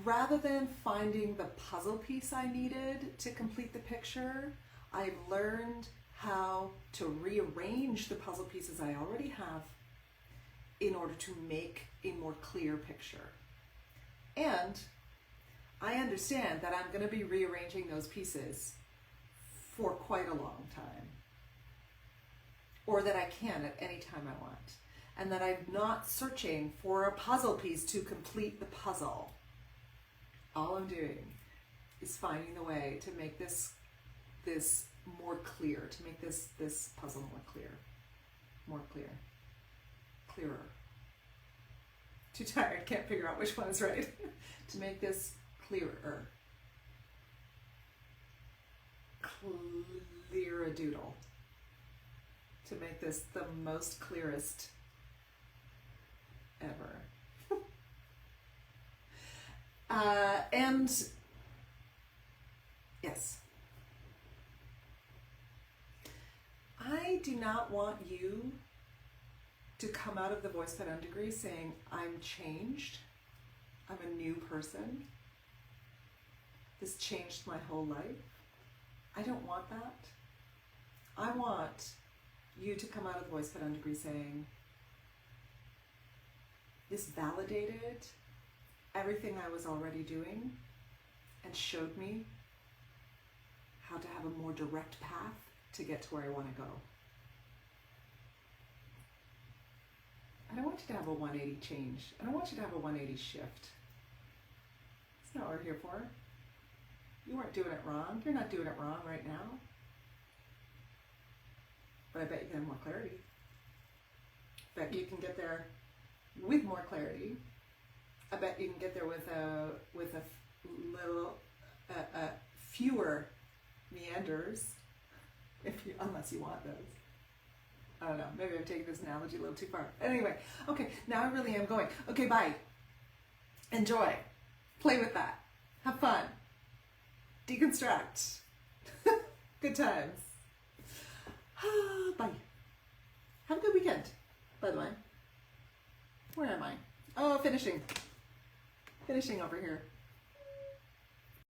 Rather than finding the puzzle piece I needed to complete the picture, I've learned how to rearrange the puzzle pieces I already have in order to make a more clear picture. And I understand that I'm going to be rearranging those pieces for quite a long time, or that I can at any time I want, and that I'm not searching for a puzzle piece to complete the puzzle. All I'm doing is finding the way to make this more clear, to make this puzzle more clearer. Too tired, can't figure out which one is right. To make this clearer. Clear-a-doodle. To make this the most clearest ever. And yes, I do not want you to come out of the voice pedant degree saying, I'm changed, I'm a new person, this changed my whole life. I don't want that. I want you to come out of the voice pedant degree saying, this validated everything I was already doing and showed me how to have a more direct path to get to where I want to go. I don't want you to have a 180 change. I don't want you to have a 180 shift. That's not what we're here for. You weren't doing it wrong. You're not doing it wrong right now. But I bet you can have more clarity. I bet you can get there with more clarity. I bet you can get there with a little fewer meanders, unless you want those. I don't know, maybe I'm taking this analogy a little too far. Anyway, okay, now I really am going. Okay, bye. Enjoy. Play with that. Have fun. Deconstruct. Good times. Bye. Have a good weekend, by the way. Where am I? Oh, finishing. Finishing over here.